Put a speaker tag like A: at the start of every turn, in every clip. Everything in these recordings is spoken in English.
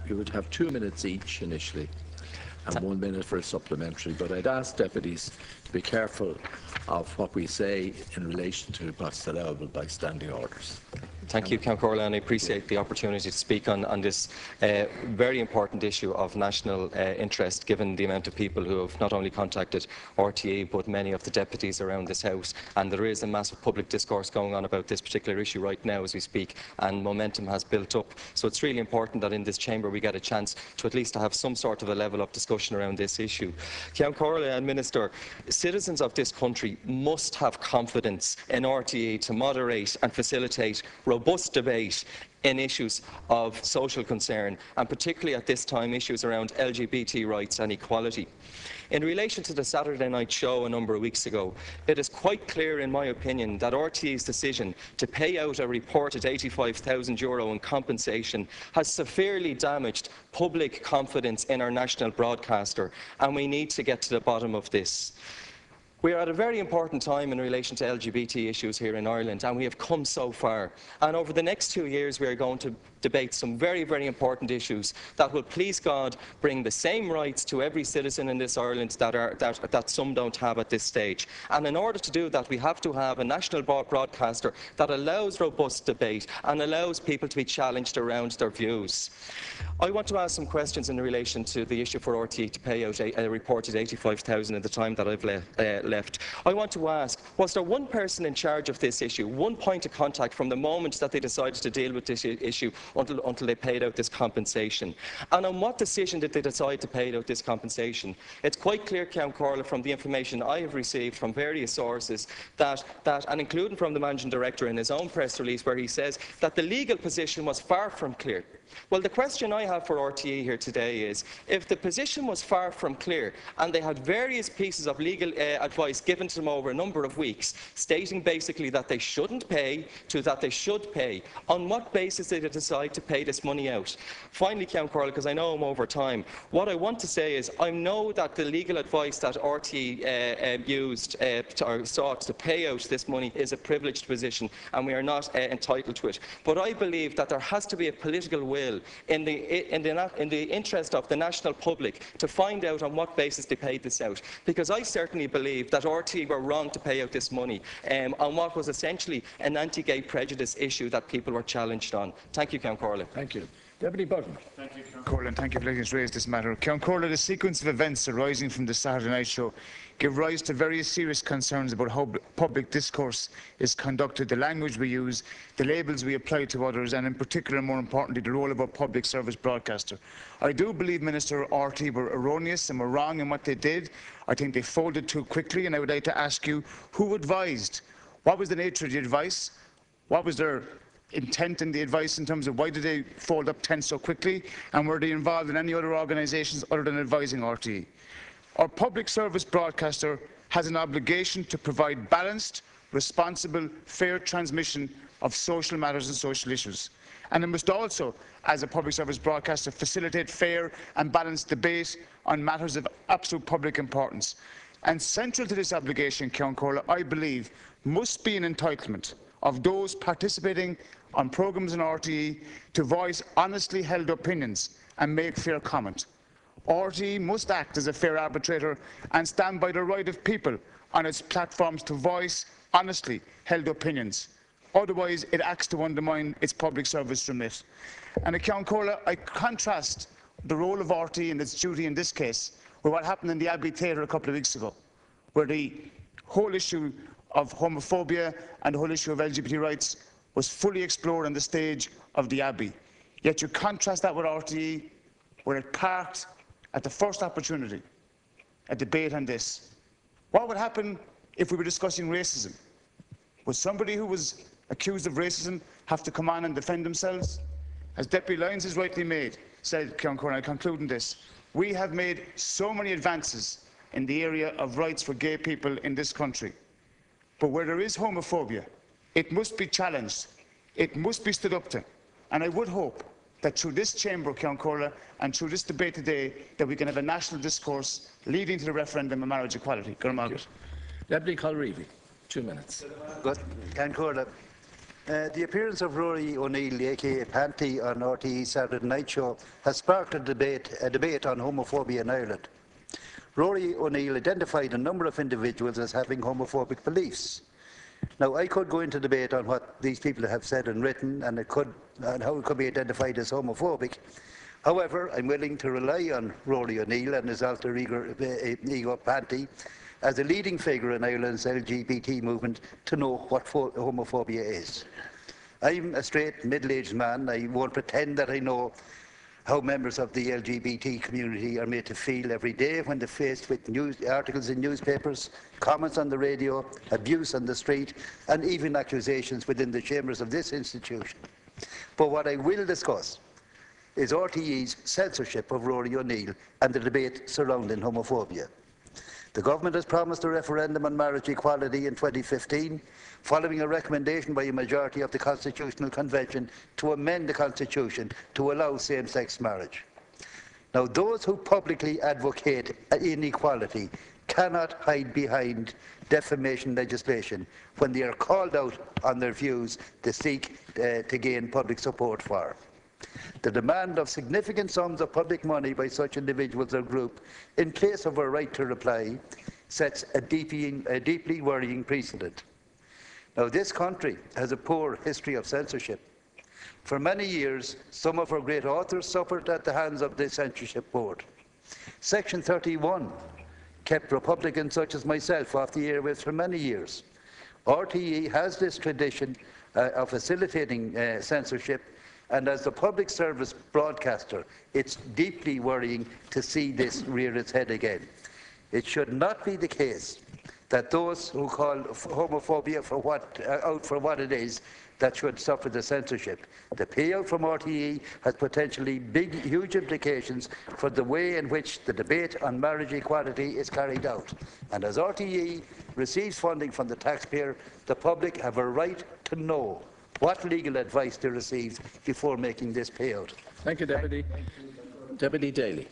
A: You would have 2 minutes each initially, and 1 minute for a supplementary. But I'd ask deputies to be careful of what we say in relation to what's allowable by standing orders.
B: Thank you, Count Corley, and I appreciate the opportunity to speak on this very important issue of national interest, given the amount of people who have not only contacted RTE, but many of the deputies around this House. And there is a massive public discourse going on about this particular issue right now as we speak, and momentum has built up. So it's really important that in this chamber we get a chance to at least have some sort of a level of discussion around this issue. Count Corley and Minister, citizens of this country must have confidence in RTE to moderate and facilitate robust debate in issues of social concern, and particularly at this time issues around LGBT rights and equality. In relation to the Saturday night show a number of weeks ago, it is quite clear in my opinion that RTE's decision to pay out a reported €85,000 in compensation has severely damaged public confidence in our national broadcaster, and we need to get to the bottom of this. We are at a very important time in relation to LGBT issues here in Ireland, and we have come so far. And over the next 2 years, we are going to debate some very, very important issues that will, please God, bring the same rights to every citizen in this Ireland that some don't have at this stage. And in order to do that, we have to have a national broadcaster that allows robust debate and allows people to be challenged around their views. I want to ask some questions in relation to the issue for RTE to pay out a reported $85,000 in the time that I've left. I want to ask, was there one person in charge of this issue, one point of contact from the moment that they decided to deal with this issue until they paid out this compensation? And on what decision did they decide to pay out this compensation? It's quite clear, Count Corley, from the information I have received from various sources that, and including from the Managing Director in his own press release, where he says that the legal position was far from clear. Well, the question I have for RTE here today is, if the position was far from clear and they had various pieces of legal advice given to them over a number of weeks, stating basically that they shouldn't pay to that they should pay, on what basis did they decide to pay this money out? Finally, Count Corley, because I know I'm over time, what I want to say is I know that the legal advice that RTE used or sought to pay out this money is a privileged position, and we are not entitled to it. But I believe that there has to be a political will in the interest of the national public to find out on what basis they paid this out, because I certainly believe that RTE were wrong to pay out this money on what was essentially an anti-gay prejudice issue that people were challenged on. Thank you, Count Corley.
A: Thank you. Deputy Button.
C: Thank you, Count Corley, and thank you for letting us raise this matter. Count Corley, the sequence of events arising from the Saturday night show give rise to very serious concerns about how public discourse is conducted, the language we use, the labels we apply to others, and in particular, more importantly, the role of a public service broadcaster. I do believe, Minister, RTE were erroneous and were wrong in what they did. I think they folded too quickly, and I would like to ask you, who advised? What was the nature of the advice? What was their intent in the advice in terms of why did they fold up tent so quickly, and were they involved in any other organisations other than advising RTE? Our public service broadcaster has an obligation to provide balanced, responsible, fair transmission of social matters and social issues. And it must also, as a public service broadcaster, facilitate fair and balanced debate on matters of absolute public importance. And central to this obligation, Count Corley, I believe, must be an entitlement of those participating on programmes in RTE to voice honestly held opinions and make fair comment. RTE must act as a fair arbitrator and stand by the right of people on its platforms to voice honestly held opinions. Otherwise, it acts to undermine its public service remit. And at Count Corley, I contrast the role of RTE and its duty in this case with what happened in the Abbey Theatre a couple of weeks ago, where the whole issue of homophobia and the whole issue of LGBT rights was fully explored on the stage of the Abbey. Yet you contrast that with RTE, where it parked at the first opportunity a debate on this. What would happen if we were discussing racism? Would somebody who was accused of racism have to come on and defend themselves? As Deputy Lyons has rightly said, Count Corley, I conclude in this, we have made so many advances in the area of rights for gay people in this country. But where there is homophobia, it must be challenged, it must be stood up to. And I would hope that through this chamber, Count Corley, and through this debate today, that we can have a national discourse leading to the referendum on marriage equality.
A: Deputy Colreevy, 2 minutes.
D: Good. Count Corley, The appearance of Rory O'Neill, aka Panty, on RTE Saturday Night Show has sparked a debate on homophobia in Ireland. Rory O'Neill identified a number of individuals as having homophobic beliefs. Now, I could go into debate on what these people have said and written and how it could be identified as homophobic. However, I'm willing to rely on Rory O'Neill and his alter ego Panty as a leading figure in Ireland's LGBT movement to know what homophobia is. I'm a straight, middle-aged man. I won't pretend that I know how members of the LGBT community are made to feel every day when they're faced with articles in newspapers, comments on the radio, abuse on the street, and even accusations within the chambers of this institution. But what I will discuss is RTE's censorship of Rory O'Neill and the debate surrounding homophobia. The government has promised a referendum on marriage equality in 2015, following a recommendation by a majority of the Constitutional Convention to amend the Constitution to allow same-sex marriage. Now, those who publicly advocate inequality cannot hide behind defamation legislation when they are called out on their views they seek to gain public support for. The demand of significant sums of public money by such individuals or groups, in place of a right to reply, sets a deeply worrying precedent. Now, this country has a poor history of censorship. For many years, some of our great authors suffered at the hands of the censorship board. Section 31 kept Republicans such as myself off the airwaves for many years. RTE has this tradition of facilitating censorship, and as the public service broadcaster, it's deeply worrying to see this rear its head again. It should not be the case that those who call homophobia out for what it is that should suffer the censorship. The payout from RTE has potentially huge implications for the way in which the debate on marriage equality is carried out. And as RTE receives funding from the taxpayer, the public have a right to know what legal advice they received before making this payout.
A: Thank you, Deputy. Deputy Daly.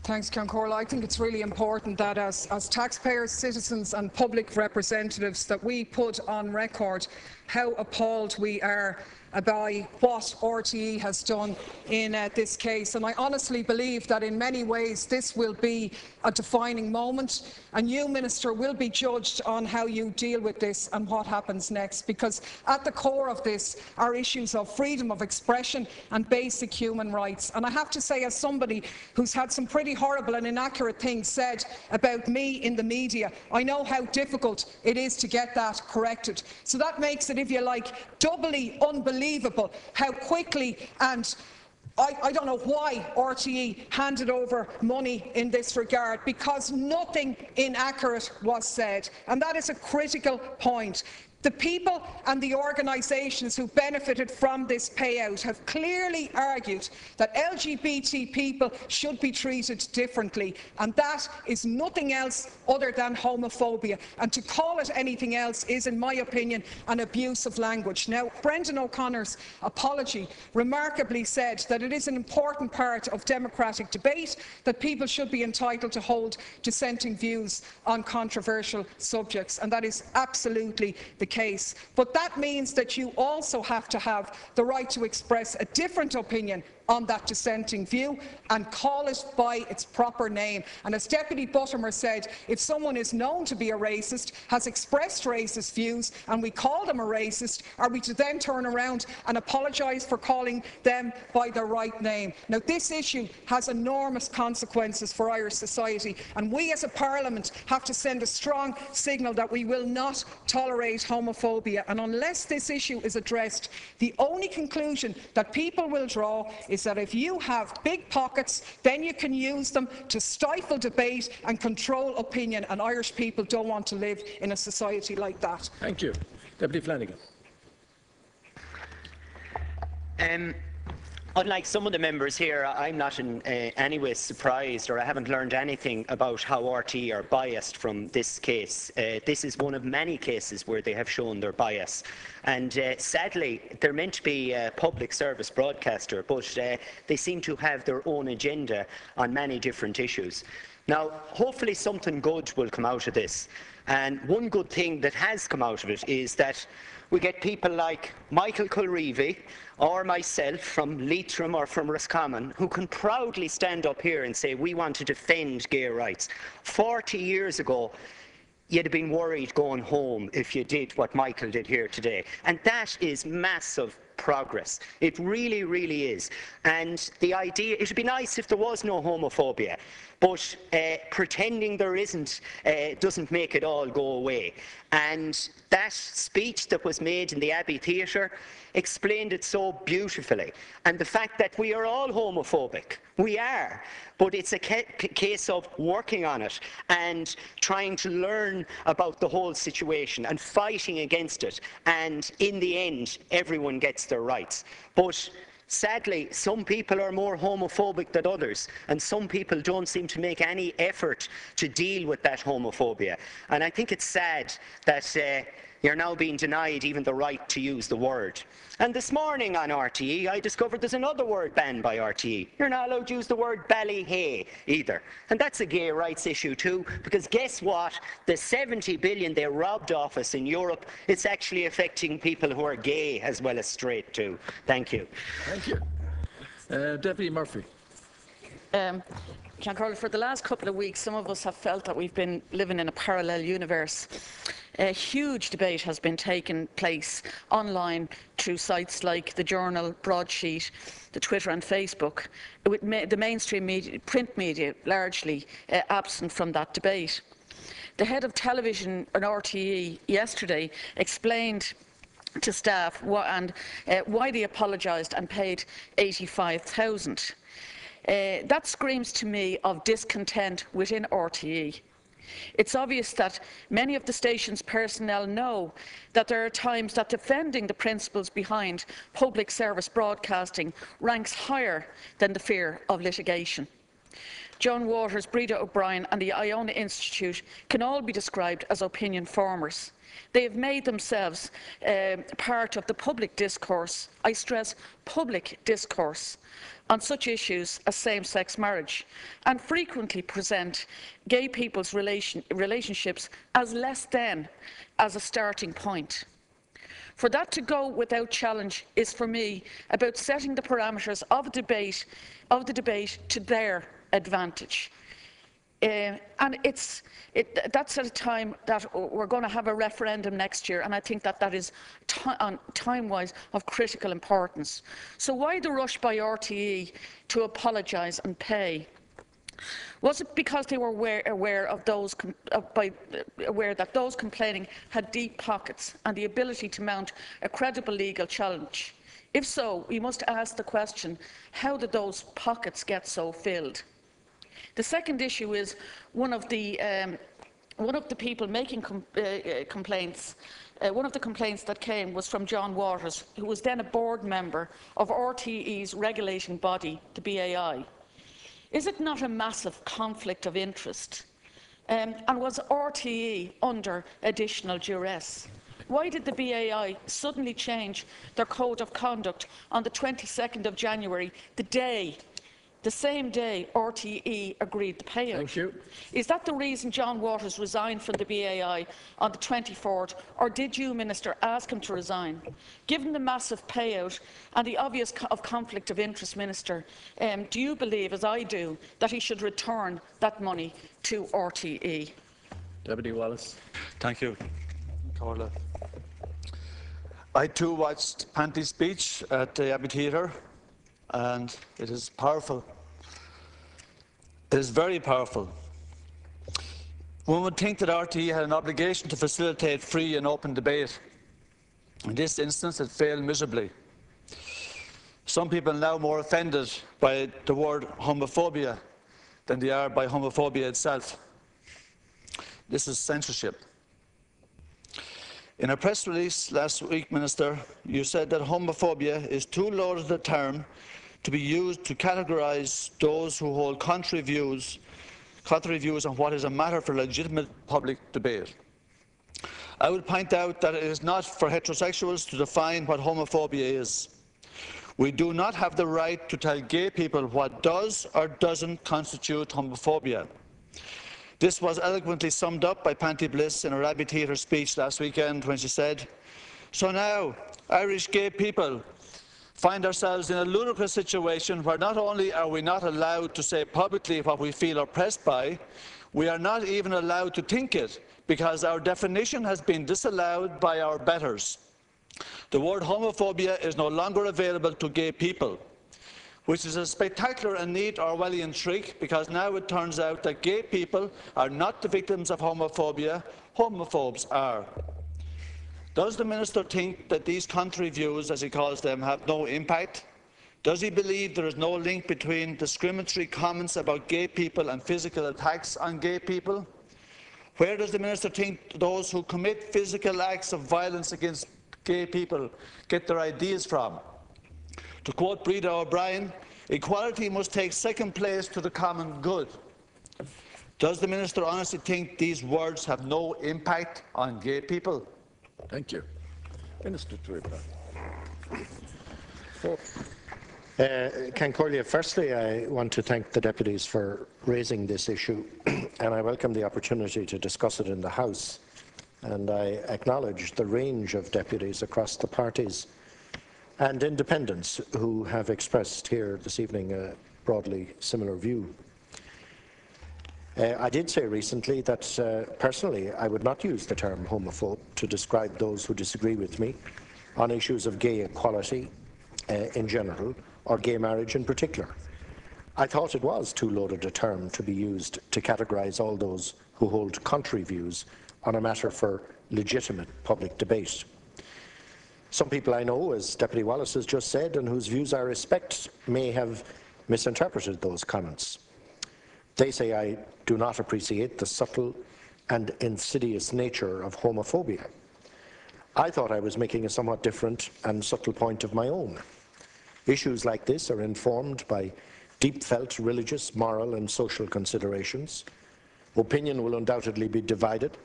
E: Thanks, Ceann Comhairle. I think it's really important that as taxpayers, citizens and public representatives that we put on record how appalled we are by what RTE has done in this case. And I honestly believe that in many ways this will be a defining moment, and you, Minister, will be judged on how you deal with this and what happens next, because at the core of this are issues of freedom of expression and basic human rights. And I have to say, as somebody who's had some pretty horrible and inaccurate things said about me in the media, I know how difficult it is to get that corrected. So that makes it, if you like, doubly unbelievable how quickly and I don't know why RTE handed over money in this regard, because nothing inaccurate was said, and that is a critical point. The people and the organisations who benefited from this payout have clearly argued that LGBT people should be treated differently, and that is nothing else other than homophobia. And to call it anything else is, in my opinion, an abuse of language. Now, Brendan O'Connor's apology remarkably said that it is an important part of democratic debate that people should be entitled to hold dissenting views on controversial subjects, and that is absolutely the case. But that means that you also have to have the right to express a different opinion on that dissenting view and call it by its proper name. And as Deputy Buttimer said, if someone is known to be a racist, has expressed racist views, and we call them a racist, are we to then turn around and apologise for calling them by their right name? Now, this issue has enormous consequences for Irish society, and we as a Parliament have to send a strong signal that we will not tolerate homophobia. And unless this issue is addressed, the only conclusion that people will draw is that if you have big pockets, then you can use them to stifle debate and control opinion, and Irish people don't want to live in a society like that.
A: Thank you. Deputy Flanagan.
F: Unlike some of the members here, I'm not in any way surprised, or I haven't learned anything about how RTE are biased from this case. This is one of many cases where they have shown their bias. And sadly, they're meant to be a public service broadcaster, but they seem to have their own agenda on many different issues. Now, hopefully something good will come out of this. And one good thing that has come out of it is that we get people like Michael Culreevy or myself from Leitrim or from Roscommon who can proudly stand up here and say we want to defend gay rights. 40 years ago, you'd have been worried going home if you did what Michael did here today. And that is massive progress. It really, really is. And the idea, it would be nice if there was no homophobia, but pretending there isn't doesn't make it all go away. And that speech that was made in the Abbey Theatre explained it so beautifully. And the fact that we are all homophobic, we are, but it's a case of working on it and trying to learn about the whole situation and fighting against it. And in the end, everyone gets their rights. But sadly, some people are more homophobic than others, and some people don't seem to make any effort to deal with that homophobia. And I think it's sad that you're now being denied even the right to use the word. And this morning on RTE, I discovered there's another word banned by RTE. You're not allowed to use the word ballyhay either. And that's a gay rights issue too, because guess what? The 70 billion they robbed off us in Europe, it's actually affecting people who are gay as well as straight too. Thank you.
A: Thank you. Deputy Murphy.
G: Carl, for the last couple of weeks, some of us have felt that we've been living in a parallel universe. A huge debate has been taking place online through sites like the Journal, Broadsheet, the Twitter and Facebook, with the mainstream media, print media largely absent from that debate. The head of television on RTE yesterday explained to staff why they apologised and paid $85,000. That screams to me of discontent within RTE. It's obvious that many of the station's personnel know that there are times that defending the principles behind public service broadcasting ranks higher than the fear of litigation. John Waters, Breda O'Brien and the Iona Institute can all be described as opinion formers. They have made themselves part of the public discourse, I stress public discourse, on such issues as same-sex marriage, and frequently present gay people's relationships as less than as a starting point. For that to go without challenge is, for me, about setting the parameters of the debate to their advantage. And that's at a time that we're going to have a referendum next year, and I think that is time-wise of critical importance. So why the rush by RTE to apologise and pay? Was it because they were aware that those complaining had deep pockets and the ability to mount a credible legal challenge? If so, we must ask the question, how did those pockets get so filled? The second issue is one of the people making complaints. One of the complaints that came was from John Waters, who was then a board member of RTE's regulating body, the BAI. Is it not a massive conflict of interest? And was RTE under additional duress? Why did the BAI suddenly change their code of conduct on the 22nd of January, the same day RTE agreed the payout?
A: Thank you.
G: Is that the reason John Waters resigned from the BAI on the 24th, or did you, Minister, ask him to resign? Given the massive payout and the obvious conflict of interest, Minister, do you believe, as I do, that he should return that money to RTE?
A: Deputy Wallace.
H: Thank you, Carla. I too watched Panty's speech at the Abbey Theatre, and it is powerful. It is very powerful. One would think that RTE had an obligation to facilitate free and open debate. In this instance, it failed miserably. Some people are now more offended by the word homophobia than they are by homophobia itself. This is censorship. In a press release last week, Minister, you said that homophobia is too loaded a term to be used to categorise those who hold contrary views on what is a matter for legitimate public debate. I would point out that it is not for heterosexuals to define what homophobia is. We do not have the right to tell gay people what does or doesn't constitute homophobia. This was eloquently summed up by Panty Bliss in her Abbey Theatre speech last weekend when she said, "So now, Irish gay people find ourselves in a ludicrous situation where not only are we not allowed to say publicly what we feel oppressed by, we are not even allowed to think it because our definition has been disallowed by our betters. The word homophobia is no longer available to gay people, which is a spectacular and neat Orwellian trick because now it turns out that gay people are not the victims of homophobia, homophobes are." Does the Minister think that these contrary views, as he calls them, have no impact? Does he believe there is no link between discriminatory comments about gay people and physical attacks on gay people? Where does the Minister think those who commit physical acts of violence against gay people get their ideas from? To quote Breda O'Brien, "Equality must take second place to the common good." Does the Minister honestly think these words have no impact on gay people?
A: Thank you. Minister to reply.
I: Can firstly, I want to thank the deputies for raising this issue, and I welcome the opportunity to discuss it in the House. And I acknowledge the range of deputies across the parties and independents who have expressed here this evening a broadly similar view. I did say recently that personally I would not use the term homophobe to describe those who disagree with me on issues of gay equality in general or gay marriage in particular. I thought it was too loaded a term to be used to categorise all those who hold contrary views on a matter for legitimate public debate. Some people I know, as Deputy Wallace has just said, and whose views I respect, may have misinterpreted those comments. They say I do not appreciate the subtle and insidious nature of homophobia. I thought I was making a somewhat different and subtle point of my own. Issues like this are informed by deep-felt religious, moral and social considerations. Opinion will undoubtedly be divided.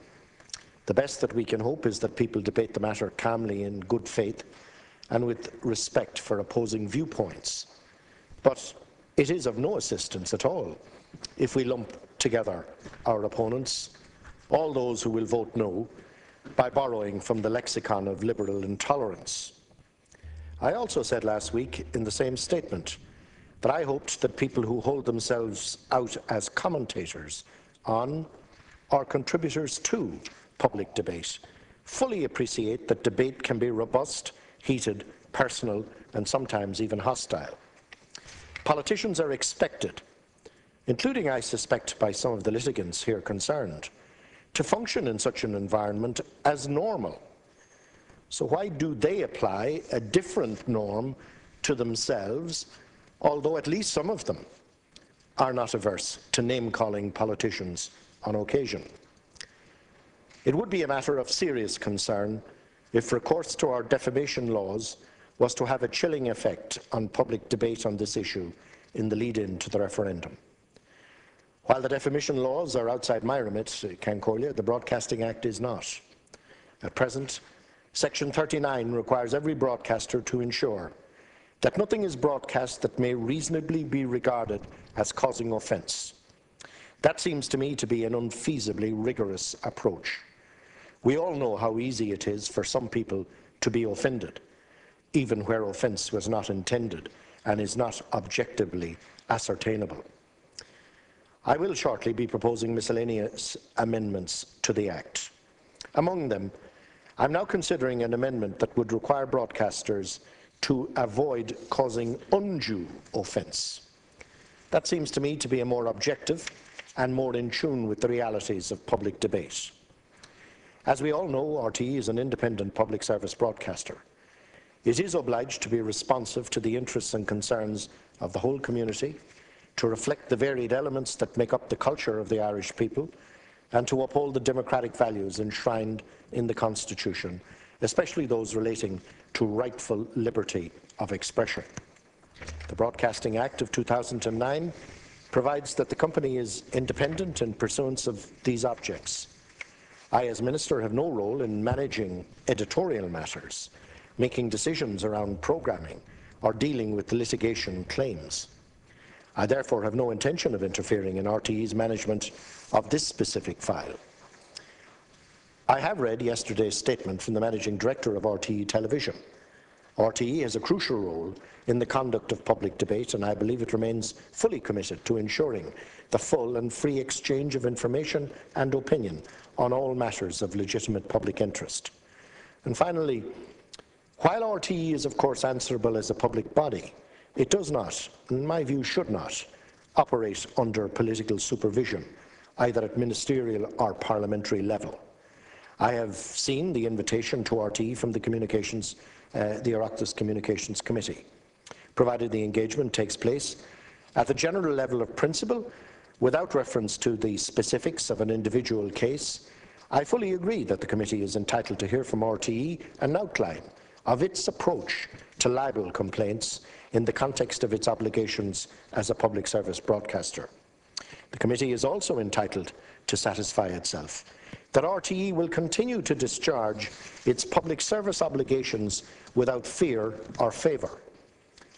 I: The best that we can hope is that people debate the matter calmly in good faith and with respect for opposing viewpoints. But it is of no assistance at all if we lump together our opponents, all those who will vote no, by borrowing from the lexicon of liberal intolerance. I also said last week in the same statement that I hoped that people who hold themselves out as commentators on or contributors to public debate fully appreciate that debate can be robust, heated, personal and sometimes even hostile. Politicians are expected, including, I suspect, by some of the litigants here concerned, to function in such an environment as normal. So why do they apply a different norm to themselves, although at least some of them are not averse to name-calling politicians on occasion? It would be a matter of serious concern if recourse to our defamation laws was to have a chilling effect on public debate on this issue in the lead-in to the referendum. While the defamation laws are outside my remit, Cancorlia, the Broadcasting Act is not. At present, Section 39 requires every broadcaster to ensure that nothing is broadcast that may reasonably be regarded as causing offence. That seems to me to be an unfeasibly rigorous approach. We all know how easy it is for some people to be offended, even where offence was not intended and is not objectively ascertainable. I will shortly be proposing miscellaneous amendments to the Act. Among them, I'm now considering an amendment that would require broadcasters to avoid causing undue offence. That seems to me to be a more objective and more in tune with the realities of public debate. As we all know, RTE is an independent public service broadcaster. It is obliged to be responsive to the interests and concerns of the whole community, to reflect the varied elements that make up the culture of the Irish people, and to uphold the democratic values enshrined in the Constitution, especially those relating to rightful liberty of expression. The Broadcasting Act of 2009 provides that the company is independent in pursuance of these objects. I, as Minister, have no role in managing editorial matters, making decisions around programming, or dealing with litigation claims. I therefore have no intention of interfering in RTE's management of this specific file. I have read yesterday's statement from the Managing Director of RTE Television. RTE has a crucial role in the conduct of public debate, and I believe it remains fully committed to ensuring the full and free exchange of information and opinion on all matters of legitimate public interest. And finally, while RTE is of course answerable as a public body, it does not, in my view should not, operate under political supervision, either at ministerial or parliamentary level. I have seen the invitation to RTE from the Oireachtas Communications Committee. Provided the engagement takes place at the general level of principle, without reference to the specifics of an individual case, I fully agree that the committee is entitled to hear from RTE an outline of its approach to libel complaints in the context of its obligations as a public service broadcaster. The committee is also entitled to satisfy itself that RTE will continue to discharge its public service obligations without fear or favour.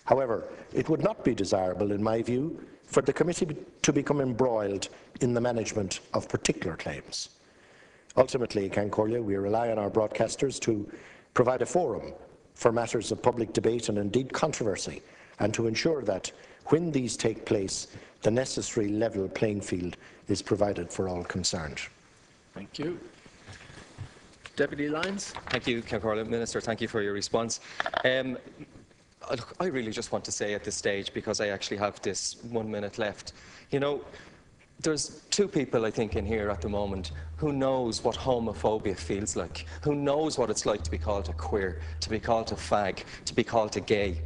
I: However, it would not be desirable, in my view, for the committee to become embroiled in the management of particular claims. Ultimately, Cancorlia, we rely on our broadcasters to provide a forum for matters of public debate and indeed controversy, and to ensure that when these take place, the necessary level playing field is provided for all concerned.
A: Thank you. Deputy Lyons.
B: Thank you, Cancorlia. Minister, thank you for your response. I really just want to say at this stage, because I actually have this 1 minute left, you know, there's two people, I think, in here at the moment who knows what homophobia feels like, who knows what it's like to be called a queer, to be called a fag, to be called a gay.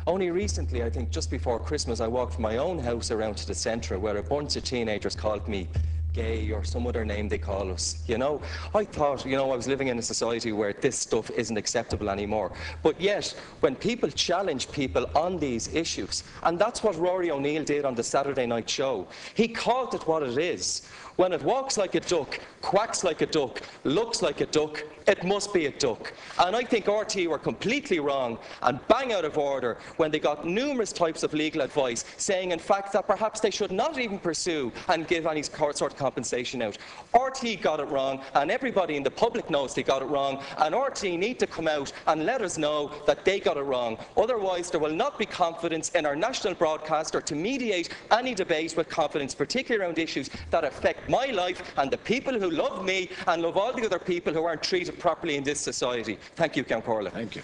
B: Only recently, I think just before Christmas, I walked from my own house around to the centre where a bunch of teenagers called me gay or some other name they call us. You know, I thought, you know, I was living in a society where this stuff isn't acceptable anymore. But yet, when people challenge people on these issues, and that's what Rory O'Neill did on the Saturday night show, he called it what it is. When it walks like a duck, quacks like a duck, looks like a duck, it must be a duck. And I think RTE were completely wrong and bang out of order when they got numerous types of legal advice saying, in fact, that perhaps they should not even pursue and give any sort of compensation out. RTE got it wrong, and everybody in the public knows they got it wrong, and RTE need to come out and let us know that they got it wrong. Otherwise, there will not be confidence in our national broadcaster to mediate any debate with confidence, particularly around issues that affect my life and the people who love me and love all the other people who aren't treated properly in this society. Thank you, Cancorla.
A: Thank you.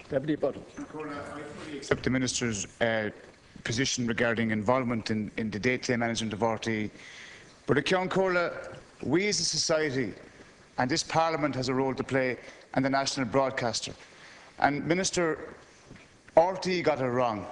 A: Deputy Button.
C: I fully accept the Minister's position regarding involvement in the day-to-day management of RTE. But at Cancorla, we as a society and this Parliament has a role to play, and the national broadcaster. And Minister, RTE got it wrong.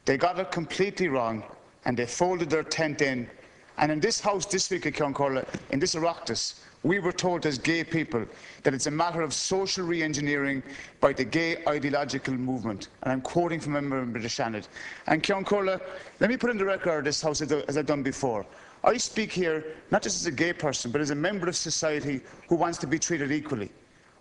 C: They got it completely wrong, and they folded their tent in. And in this House this week at Cancorla, in this Oireachtas, we were told as gay people that it's a matter of social re-engineering by the gay ideological movement. And I'm quoting from a member of the Shannon. And Cancorla, let me put in the record of this House as I've done before. I speak here not just as a gay person, but as a member of society who wants to be treated equally.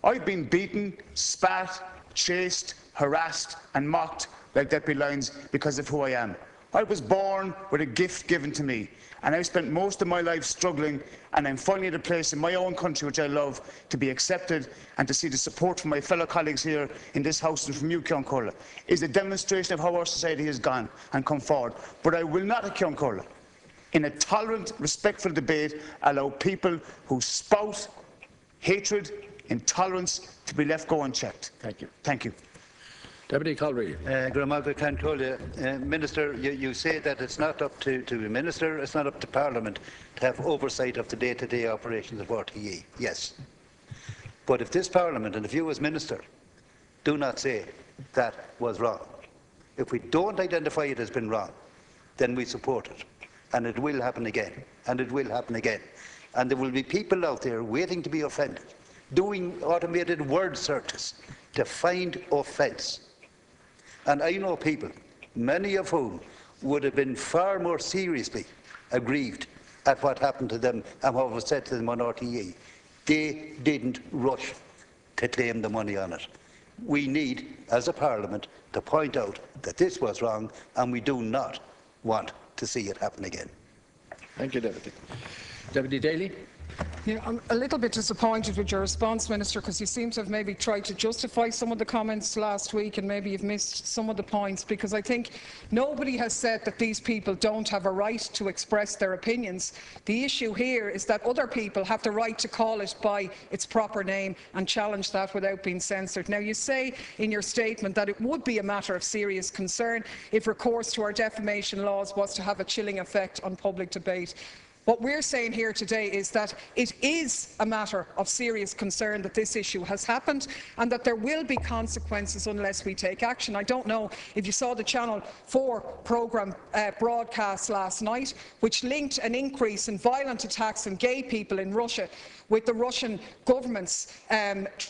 C: I've been beaten, spat, chased, harassed and mocked like Deputy Lyons because of who I am. I was born with a gift given to me, and I've spent most of my life struggling, and I'm finally at a place in my own country, which I love, to be accepted and to see the support from my fellow colleagues here in this House and from you, Cancorla, is a demonstration of how our society has gone and come forward. But I will not at Cancorla, in a tolerant, respectful debate, allow people who spout hatred, intolerance to be left go unchecked.
A: Thank you.
C: Thank you.
A: Deputy Colby.
D: Minister, you say that it's not up to the Minister, it's not up to Parliament to have oversight of the day-to-day operations of RTE. Yes. But if this Parliament, and if you as Minister, do not say that was wrong, if we don't identify it as been wrong, then we support it. And it will happen again. And it will happen again. And there will be people out there waiting to be offended, doing automated word searches to find offence. And I know people, many of whom would have been far more seriously aggrieved at what happened to them and what was said to them on RTE. They didn't rush to claim the money on it. We need, as a Parliament, to point out that this was wrong, and we do not want to see it happen again.
A: Thank you, Deputy. Deputy Daly.
E: Yeah, I'm a little bit disappointed with your response, Minister, because you seem to have maybe tried to justify some of the comments last week, and maybe you've missed some of the points, because I think nobody has said that these people don't have a right to express their opinions. The issue here is that other people have the right to call it by its proper name and challenge that without being censored. Now, you say in your statement that it would be a matter of serious concern if recourse to our defamation laws was to have a chilling effect on public debate. What we're saying here today is that it is a matter of serious concern that this issue has happened, and that there will be consequences unless we take action. I don't know if you saw the Channel 4 programme broadcast last night, which linked an increase in violent attacks on gay people in Russia with the Russian government's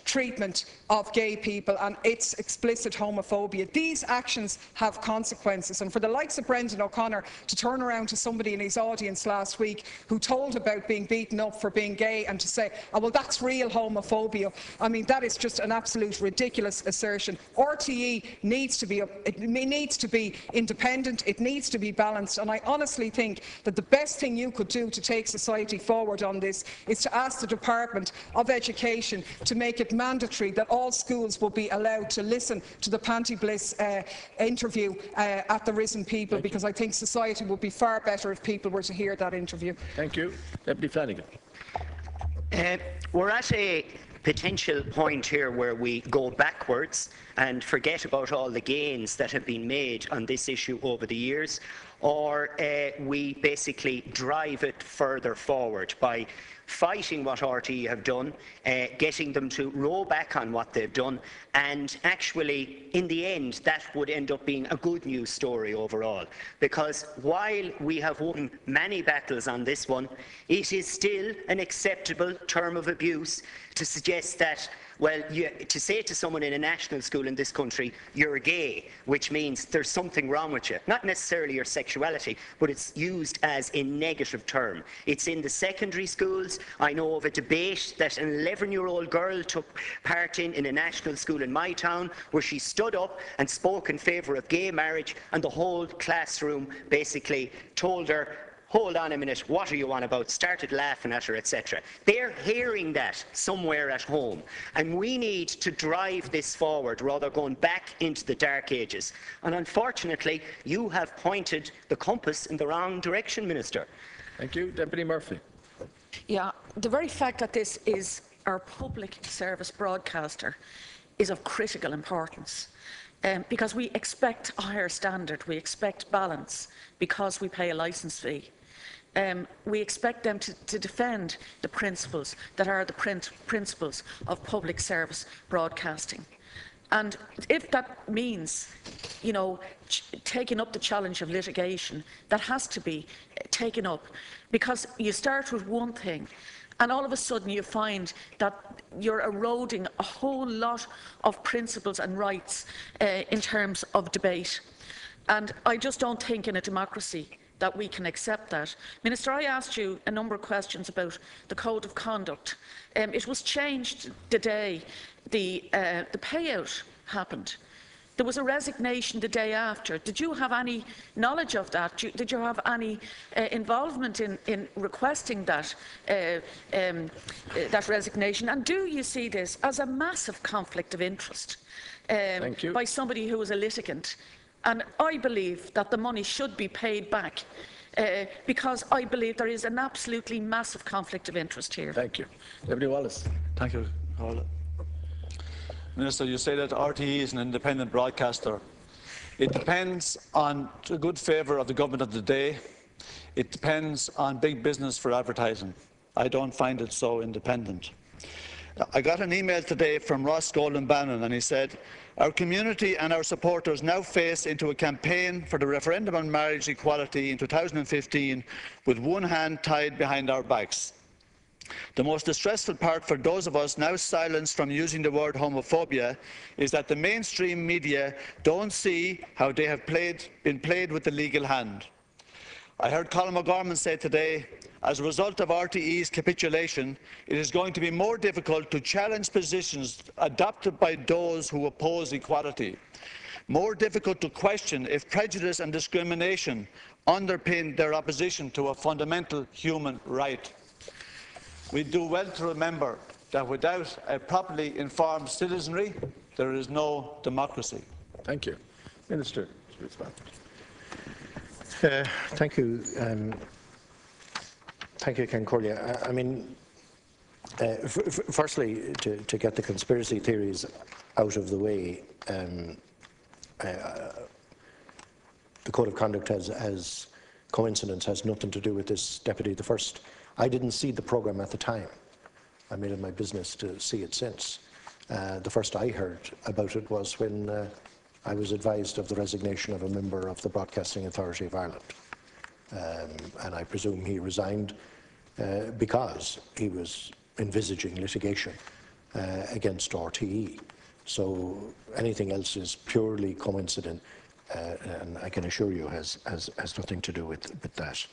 E: treatment of gay people and its explicit homophobia. These actions have consequences, and for the likes of Brendan O'Connor to turn around to somebody in his audience last week who told about being beaten up for being gay and to say, oh, well, that's real homophobia. I mean, that is just an absolute ridiculous assertion. RTE needs to be independent, it needs to be balanced, and I honestly think that the best thing you could do to take society forward on this is to ask the Department of Education to make it mandatory that all schools will be allowed to listen to the Panty Bliss interview at the Risen People, because I think society would be far better if people were to hear that interview.
A: Thank you. Deputy Flanagan.
F: We're at a potential point here where we go backwards and forget about all the gains that have been made on this issue over the years, or we basically drive it further forward by fighting what RTE have done, getting them to row back on what they've done, and actually, in the end, that would end up being a good news story overall. Because while we have won many battles on this one, it is still an acceptable term of abuse to suggest that, well, to say to someone in a national school in this country, you're gay, which means there's something wrong with you. Not necessarily your sexuality, but it's used as a negative term. It's in the secondary schools. I know of a debate that an 11-year-old girl took part in a national school in my town, where she stood up and spoke in favour of gay marriage, and the whole classroom basically told her, hold on a minute, what are you on about? Started laughing at her, etc. They're hearing that somewhere at home, and we need to drive this forward rather than going back into the dark ages. And unfortunately, you have pointed the compass in the wrong direction, Minister.
A: Thank you. Deputy Murphy.
G: Yeah, the very fact that this is our public service broadcaster is of critical importance. Because we expect a higher standard, we expect balance, because we pay a licence fee. We expect them to defend the principles that are the principles of public service broadcasting. And if that means, you know, taking up the challenge of litigation, that has to be taken up, because you start with one thing and all of a sudden you find that you're eroding a whole lot of principles and rights in terms of debate. And I just don't think in a democracy that we can accept that. Minister, I asked you a number of questions about the Code of Conduct. It was changed the day the payout happened. There was a resignation the day after. Did you have any knowledge of that? Did you have any involvement in requesting that, that resignation? And do you see this as a massive conflict of interest by somebody who was a litigant? And I believe that the money should be paid back because I believe there is an absolutely massive conflict of interest here.
A: Thank you. Deputy Wallace.
H: Thank you, Carla. Minister, you say that RTE is an independent broadcaster. It depends on the good favour of the government of the day. It depends on big business for advertising. I don't find it so independent. I got an email today from Ross Golden Bannon, and he said, our community and our supporters now face into a campaign for the referendum on marriage equality in 2015 with one hand tied behind our backs. The most distressful part for those of us now silenced from using the word homophobia is that the mainstream media don't see how they have been played with the legal hand. I heard Colin O'Gorman say today, as a result of RTE's capitulation, it is going to be more difficult to challenge positions adopted by those who oppose equality. more difficult to question if prejudice and discrimination underpin their opposition to a fundamental human right. We do well to remember that without a properly informed citizenry, there is no democracy.
A: Thank you. Minister, to respond.
I: Thank you. Thank you, Ken Corlea. I mean, firstly, to get the conspiracy theories out of the way, the Code of Conduct as coincidence has nothing to do with this deputy. I didn't see the programme at the time. I made it my business to see it since. The first I heard about it was when I was advised of the resignation of a member of the Broadcasting Authority of Ireland. And I presume he resigned because he was envisaging litigation against RTE. So anything else is purely coincident, and I can assure you has nothing to do with that.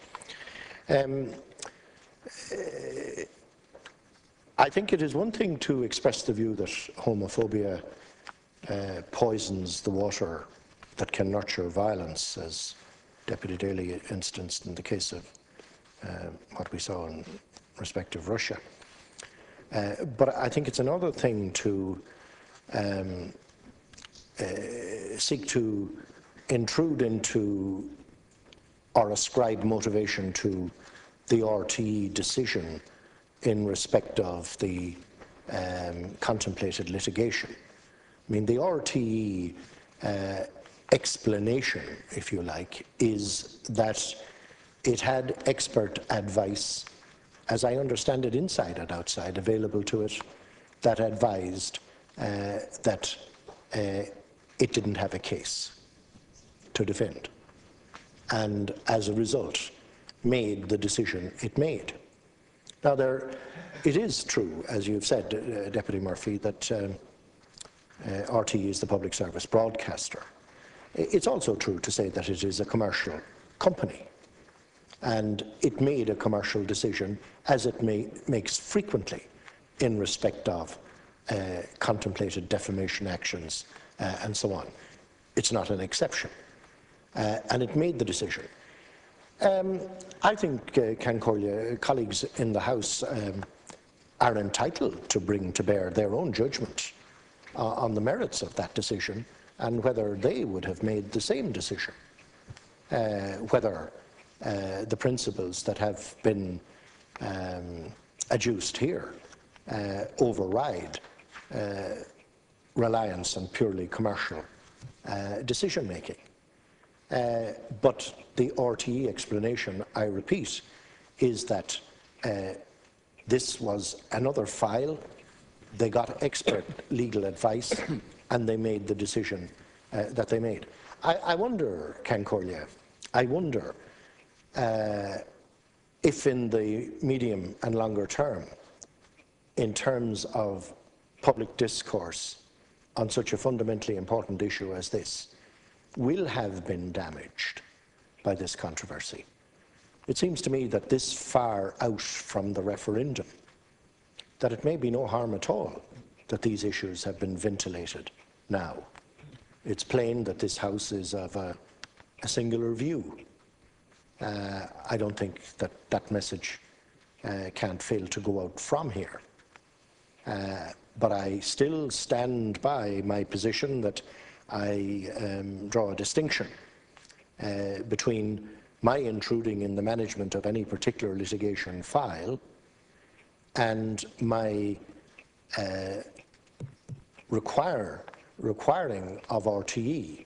I: I think it is one thing to express the view that homophobia poisons the water that can nurture violence, as Deputy Daly instanced in the case of what we saw in respect of Russia. But I think it's another thing to seek to intrude into or ascribe motivation to the RTE decision in respect of the contemplated litigation. I mean, the RTE explanation, if you like, is that it had expert advice, as I understand it, inside and outside, available to it, that advised that it didn't have a case to defend, and as a result made the decision it made. Now, it is true, as you've said, Deputy Murphy, that RTE is the public service broadcaster. It's also true to say that it is a commercial company, and it made a commercial decision, as it makes frequently in respect of contemplated defamation actions and so on. It's not an exception, and it made the decision. I think, Ken Corlea, colleagues in the House are entitled to bring to bear their own judgment on the merits of that decision and whether they would have made the same decision, whether the principles that have been adduced here override reliance on purely commercial decision-making. But the RTE explanation, I repeat, is that this was another file. They got expert legal advice and they made the decision that they made. I wonder, Ken Corlea, I wonder if in the medium and longer term, in terms of public discourse on such a fundamentally important issue as this, will have been damaged by this controversy. It seems to me that this far out from the referendum, that it may be no harm at all that these issues have been ventilated now. It's plain that this House is of a singular view. I don't think that that message can't fail to go out from here. But I still stand by my position that I draw a distinction between my intruding in the management of any particular litigation file and my requiring of RTE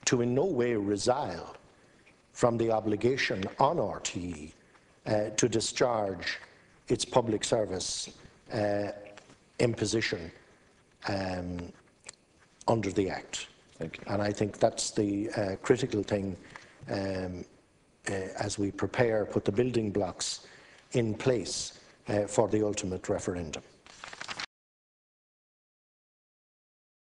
I: to in no way resile from the obligation on RTE to discharge its public service imposition under the Act.
A: Thank you.
I: And I think that's the critical thing as we put the building blocks in place for the ultimate referendum.